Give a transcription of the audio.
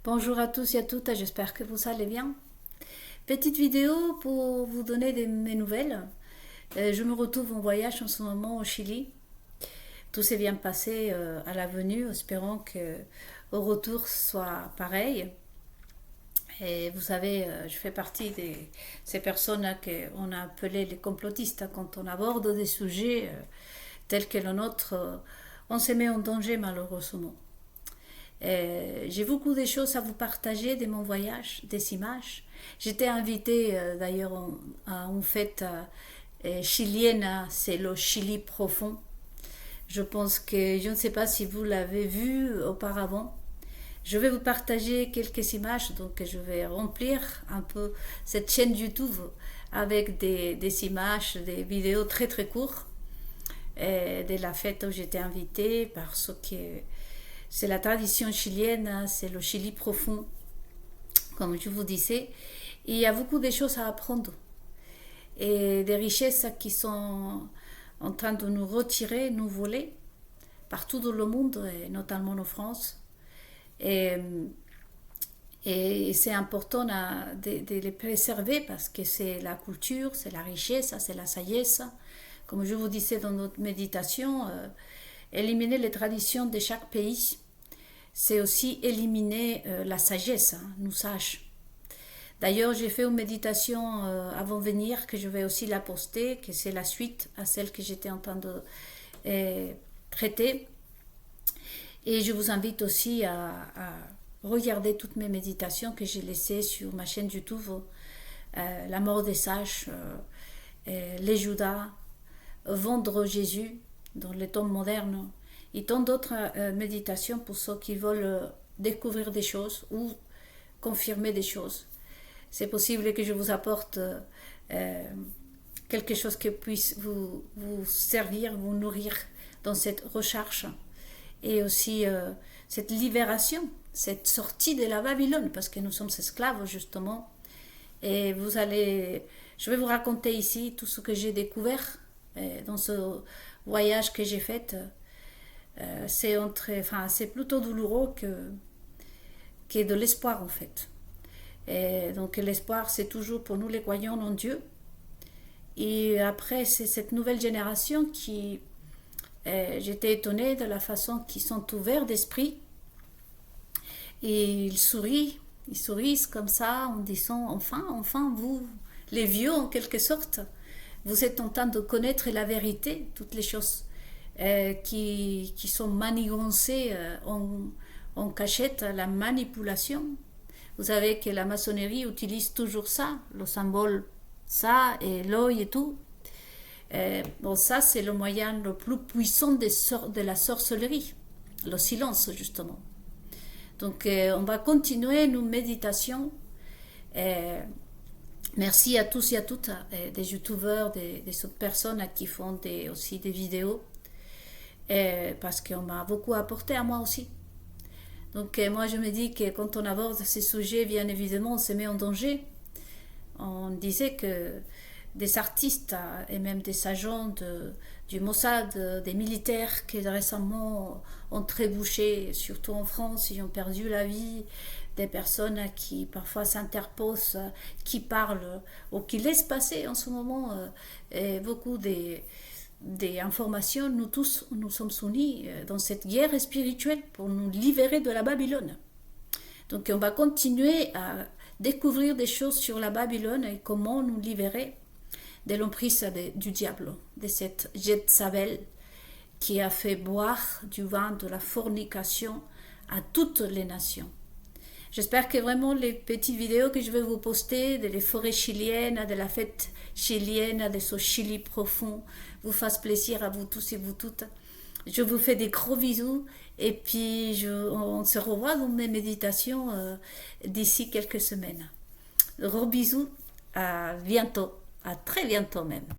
Bonjour à tous et à toutes, j'espère que vous allez bien. Petite vidéo pour vous donner mes nouvelles. Je me retrouve en voyage en ce moment au Chili. Tout s'est bien passé à la venue, espérons qu'au retour soit pareil. Et vous savez, je fais partie de ces personnes qu'on a appelées les complotistes. Quand on aborde des sujets tels que le nôtre, on se met en danger malheureusement. J'ai beaucoup de choses à vous partager de mon voyage, des images. J'étais invitée d'ailleurs à une fête chilienne, c'est le Chili profond. Je pense que je ne sais pas si vous l'avez vu auparavant. Je vais vous partager quelques images, donc je vais remplir un peu cette chaîne YouTube avec des images, des vidéos très très courtes de la fête où j'étais invitée parce que c'est la tradition chilienne, c'est le Chili profond, comme je vous disais. Et il y a beaucoup de choses à apprendre et des richesses qui sont en train de nous retirer, nous voler partout dans le monde, et notamment en France. Et, et c'est important de les préserver parce que c'est la culture, c'est la richesse, c'est la sagesse. Comme je vous disais dans notre méditation, éliminer les traditions de chaque pays, c'est aussi éliminer la sagesse, nous sages. D'ailleurs, j'ai fait une méditation avant de venir, que je vais aussi la poster, que c'est la suite à celle que j'étais en train de traiter. Et je vous invite aussi à regarder toutes mes méditations que j'ai laissées sur ma chaîne YouTube, La mort des sages, les Judas, Vendre Jésus, dans les temps modernes, et tant d'autres méditations pour ceux qui veulent découvrir des choses ou confirmer des choses. C'est possible que je vous apporte quelque chose qui puisse vous servir, vous nourrir dans cette recherche et aussi cette libération, cette sortie de la Babylone, parce que nous sommes esclaves justement. Et je vais vous raconter ici tout ce que j'ai découvert dans ce voyage que j'ai fait. C'est plutôt douloureux que de l'espoir en fait. Et donc l'espoir, c'est toujours pour nous les croyants en Dieu. Et après, c'est cette nouvelle génération qui... j'étais étonnée de la façon qu'ils sont ouverts d'esprit. Et ils sourient comme ça en disant enfin, vous, les vieux en quelque sorte, vous êtes en train de connaître la vérité, toutes les choses qui sont manigancées en cachette, la manipulation. Vous savez que la maçonnerie utilise toujours ça, le symbole, ça et l'œil et tout. Bon, ça, c'est le moyen le plus puissant de la sorcellerie, le silence, justement. Donc, on va continuer nos méditations. Merci à tous et à toutes, des youtubeurs, des personnes qui font aussi des vidéos, parce qu'on m'a beaucoup apporté à moi aussi. Donc, moi, je me dis que quand on aborde ces sujets, bien évidemment, on se met en danger. On disait que des artistes et même des agents du Mossad, des militaires qui récemment ont trébuché, surtout en France, ils ont perdu la vie, des personnes qui parfois s'interposent, qui parlent ou qui laissent passer en ce moment beaucoup des informations. Nous tous, nous sommes unis dans cette guerre spirituelle pour nous libérer de la Babylone. Donc on va continuer à découvrir des choses sur la Babylone et comment nous libérer de l'emprise du diable, de cette Jézabel qui a fait boire du vin de la fornication à toutes les nations. J'espère que vraiment les petites vidéos que je vais vous poster de les forêts chiliennes, de la fête chilienne, de ce Chili profond, vous fassent plaisir à vous tous et vous toutes. Je vous fais des gros bisous et puis on se revoit dans mes méditations d'ici quelques semaines. Gros bisous, à bientôt, à très bientôt même.